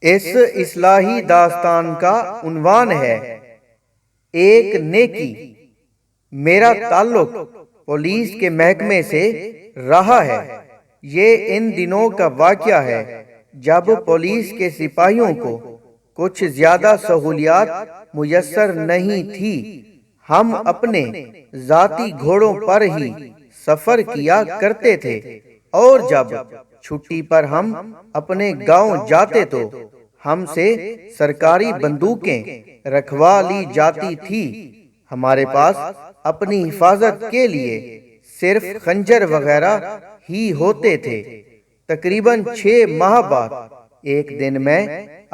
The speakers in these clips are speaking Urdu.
اس اصلاحی داستان کا عنوان ہے ایک نیکی۔ میرا تعلق پولیس کے محکمے سے رہا ہے۔ یہ ان دنوں کا واقعہ ہے جب پولیس کے سپاہیوں کو کچھ زیادہ سہولیات میسر نہیں تھی۔ ہم اپنے ذاتی گھوڑوں پر ہی سفر کیا کرتے تھے اور جب چھٹی پر ہم اپنے گاؤں جاتے تو ہم سے سرکاری بندوقیں رکھوا لی جاتی تھی۔ ہمارے پاس اپنی حفاظت کے لیے صرف خنجر وغیرہ ہی ہوتے تھے۔ تقریباً 6 ماہ بعد ایک دن میں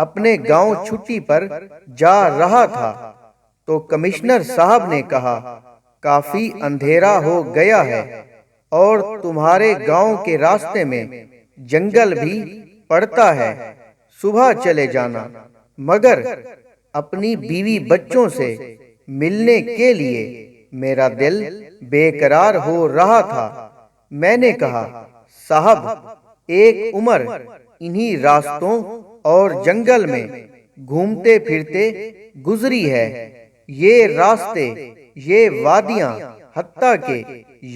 اپنے گاؤں چھٹی پر جا رہا تھا تو کمشنر صاحب نے کہا، کافی اندھیرا ہو گیا ہے اور تمہارے گاؤں کے راستے میں جنگل بھی پڑتا ہے، صبح چلے جانا۔ مگر اپنی بیوی بچوں سے ملنے کے لیے میرا دل بے قرار ہو رہا تھا۔ میں نے کہا، صاحب، ایک عمر انہی راستوں اور جنگل میں گھومتے پھرتے گزری ہے۔ یہ راستے، یہ وادیاں، حتیٰ کہ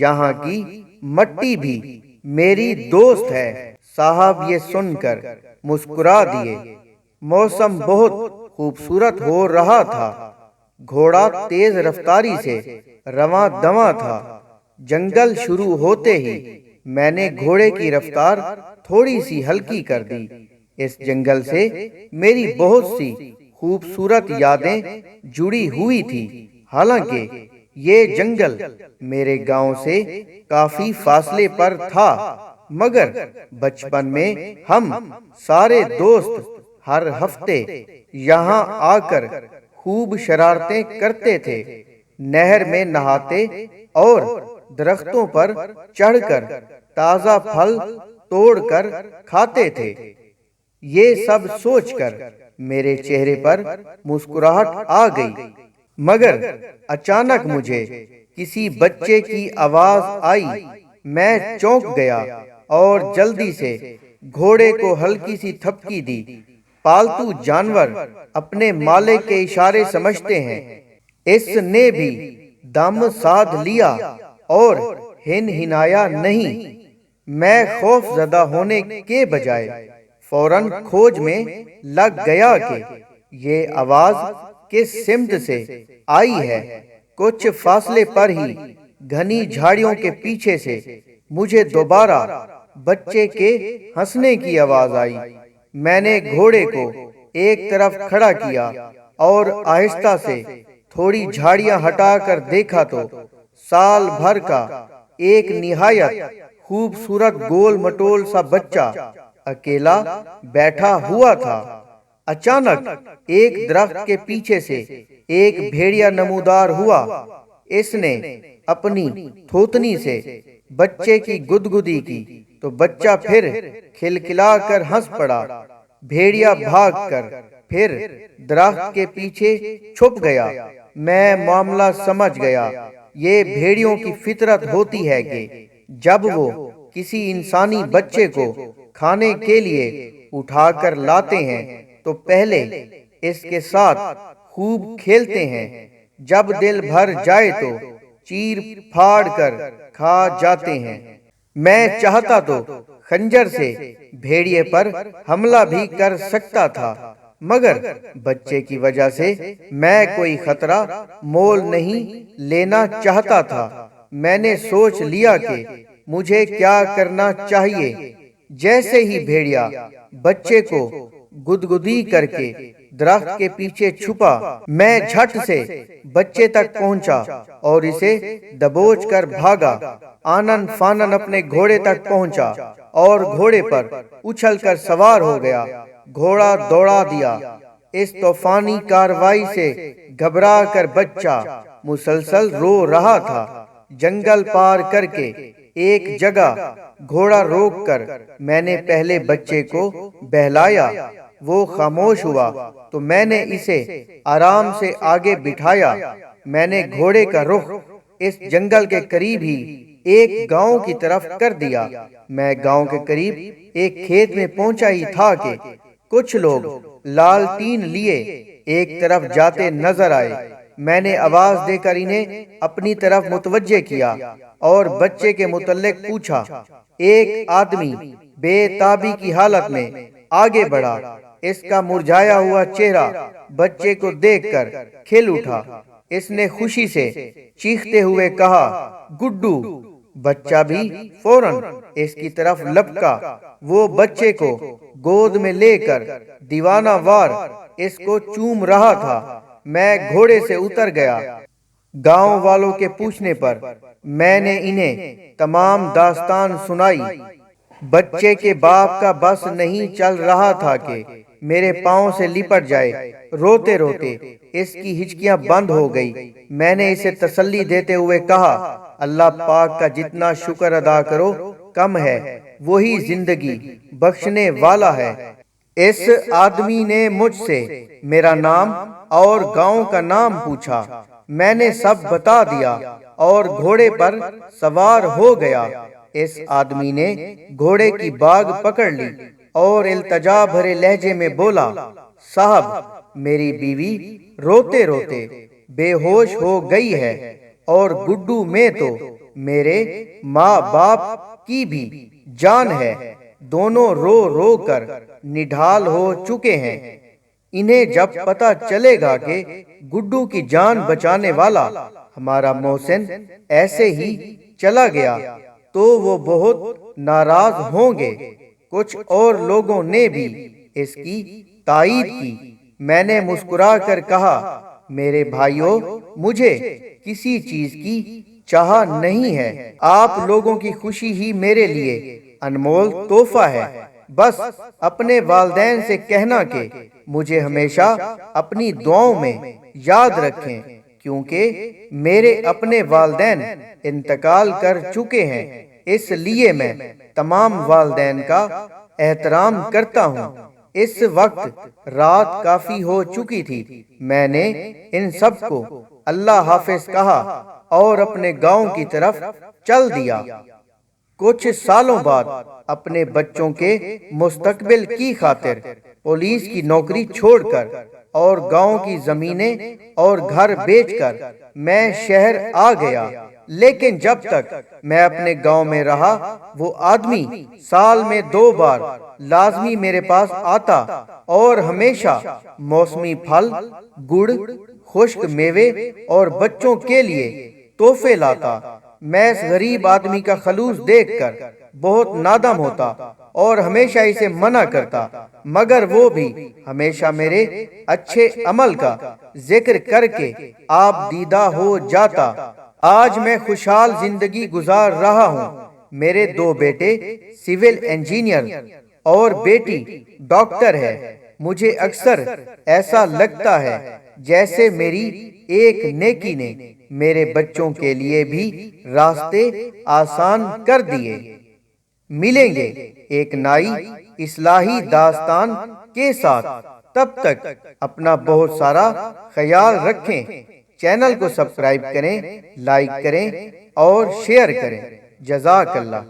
یہاں کی مٹی بھی میری دوست ہے۔ صاحب یہ سن کر مسکرا دیے۔ موسم بہت خوبصورت ہو رہا تھا۔ گھوڑا تیز رفتاری سے رواں دواں تھا۔ جنگل شروع ہوتے ہی میں نے گھوڑے کی رفتار تھوڑی سی ہلکی کر دی۔ اس جنگل سے میری بہت سی خوبصورت یادیں جڑی ہوئی تھی۔ حالانکہ یہ جنگل میرے گاؤں سے کافی فاصلے پر تھا، مگر بچپن میں ہم سارے دوست ہر ہفتے یہاں آ کر خوب شرارتیں کرتے تھے۔ نہر میں نہاتے اور درختوں پر چڑھ کر تازہ پھل توڑ کر کھاتے تھے۔ یہ سب سوچ کر میرے چہرے پر مسکراہٹ آ گئی، مگر اچانک مجھے کسی بچے کی آواز آئی۔ میں چونک گیا اور جلدی سے گھوڑے کو ہلکی سی تھپکی دی۔ پالتو جانور اپنے مالک کے اشارے سمجھتے ہیں۔ اس نے بھی دم سادھ لیا اور ہنہنایا نہیں۔ میں خوف زدہ ہونے کے بجائے فوراً کھوج میں لگ گیا کہ یہ آواز کس سمت سے آئی ہے۔ کچھ فاصلے پر ہی گھنی جھاڑیوں کے پیچھے سے مجھے دوبارہ بچے کے ہنسنے کی آواز آئی۔ میں نے گھوڑے کو ایک طرف کھڑا کیا اور آہستہ سے تھوڑی جھاڑیاں ہٹا کر دیکھا تو سال بھر کا ایک نہایت خوبصورت گول مٹول سا بچہ اکیلا بیٹھا ہوا تھا۔ اچانک ایک درخت کے پیچھے سے ایک بھیڑیا نمودار ہوا۔ اس نے اپنی تھوتنی سے بچے کی گدگدی کی تو بچہ پھر کھلکھلا کر ہنس پڑا۔ بھیڑیا بھاگ کر پھر درخت کے پیچھے چھپ گیا۔ میں معاملہ سمجھ گیا۔ یہ بھیڑیوں کی فطرت ہوتی ہے کہ جب وہ کسی انسانی بچے کو کھانے کے لیے اٹھا کر لاتے ہیں تو پہلے اس کے ساتھ خوب کھیلتے ہیں۔ جب دل بھر جائے تو چیر پھاڑ کر کھا جاتے ہیں۔ میں چاہتا تو خنجر سے بھیڑیے پر حملہ بھی کر سکتا تھا، مگر بچے کی وجہ سے میں کوئی خطرہ مول نہیں لینا چاہتا تھا۔ میں نے سوچ لیا کہ مجھے کیا کرنا چاہیے۔ جیسے ہی بھیڑیا بچے کو گدگدی کر کے درخت کے پیچھے چھپا، میں جھٹ سے بچے تک پہنچا اور اسے دبوچ کر بھاگا۔ آنن فانن اپنے گھوڑے تک پہنچا اور گھوڑے پر اچھل کر سوار ہو گیا۔ گھوڑا دوڑا دیا۔ اس طوفانی کارروائی سے گھبرا کر بچہ مسلسل رو رہا تھا۔ جنگل پار کر کے ایک جگہ گھوڑا روک کر میں نے پہلے بچے کو بہلایا۔ وہ خاموش ہوا تو میں نے اسے آرام سے آگے بٹھایا۔ میں نے گھوڑے کا رخ اس جنگل کے قریب ہی ایک گاؤں کی طرف کر دیا۔ میں گاؤں کے قریب ایک کھیت میں پہنچا ہی تھا کہ کچھ لوگ لالٹین لیے ایک طرف جاتے نظر آئے۔ میں نے آواز دے کر انہیں اپنی طرف متوجہ کیا اور بچے کے متعلق پوچھا۔ ایک آدمی بے تابی کی حالت میں آگے بڑھا۔ اس کا مرجھایا ہوا چہرہ بچے کو دیکھ کر کھل اٹھا۔ اس نے خوشی سے چیختے ہوئے کہا، گڈو۔ بچہ بھی فوراً اس کی طرف لپکا۔ وہ بچے کو گود میں لے کر دیوانہ وار اس کو چوم رہا تھا۔ میں گھوڑے سے اتر گیا۔ گاؤں والوں کے پوچھنے پر میں نے انہیں تمام داستان سنائی۔ بچے کے باپ کا بس نہیں چل رہا تھا کہ میرے پاؤں سے لپٹ جائے۔ روتے روتے اس کی ہچکیاں بند ہو گئی۔ میں نے اسے تسلی دیتے ہوئے کہا، اللہ پاک کا جتنا شکر ادا کرو کم ہے، وہی زندگی بخشنے والا ہے۔ اس آدمی نے مجھ سے میرا نام اور گاؤں کا نام پوچھا۔ میں نے سب بتا دیا اور گھوڑے پر سوار ہو گیا۔ اس آدمی نے گھوڑے کی باگ پکڑ لی اور التجا بھرے لہجے میں بولا، صاحب، میری بیوی روتے روتے بے ہوش ہو گئی ہے اور گڈو میں تو میرے ماں باپ کی بھی جان ہے۔ دونوں رو رو کر نڈھال ہو چکے ہیں۔ انہیں جب پتہ چلے گا کہ گڈو کی جان بچانے والا ہمارا محسن ایسے ہی چلا گیا تو وہ بہت ناراض ہوں گے۔ کچھ اور لوگوں نے بھی اس کی تائید کی۔ میں نے مسکرا کر کہا، میرے بھائیوں، مجھے کسی چیز کی چاہ نہیں ہے۔ آپ لوگوں کی خوشی ہی میرے لیے انمول تحفہ ہے۔ بس اپنے والدین سے کہنا کہ مجھے ہمیشہ اپنی دعاؤں میں یاد رکھیں، کیونکہ میرے اپنے والدین انتقال کر چکے ہیں۔ اس لیے میں تمام والدین کا احترام کرتا ہوں۔ اس وقت رات کافی ہو چکی تھی۔ میں نے ان سب کو اللہ حافظ کہا اور اپنے گاؤں کی طرف چل دیا۔ کچھ سالوں بعد اپنے بچوں کے مستقبل کی خاطر پولیس کی نوکری چھوڑ کر اور گاؤں کی زمینیں اور گھر بیچ کر میں شہر آ گیا۔ لیکن جب تک میں اپنے گاؤں میں رہا، وہ آدمی سال میں 2 بار لازمی میرے پاس آتا اور ہمیشہ موسمی پھل، گڑ، خشک میوے اور بچوں کے لیے تحفے لاتا۔ میں اس غریب آدمی کا خلوص دیکھ کر بہت نادم ہوتا اور ہمیشہ اسے منع کرتا، مگر وہ بھی ہمیشہ میرے اچھے عمل کا ذکر کر کے آپ دیدہ ہو جاتا۔ آج میں خوشحال زندگی گزار رہا ہوں۔ میرے 2 بیٹے سول انجینئر اور بیٹی ڈاکٹر ہے۔ مجھے اکثر ایسا لگتا ہے جیسے میری ایک نیکی نے میرے بچوں کے لیے بھی راستے آسان کر دیے۔ ملیں گے ایک نئی اصلاحی داستان کے ساتھ۔ تب تک اپنا بہت سارا خیال رکھیں۔ چینل کو سبسکرائب کریں، لائک کریں اور شیئر کریں۔ جزاک اللہ۔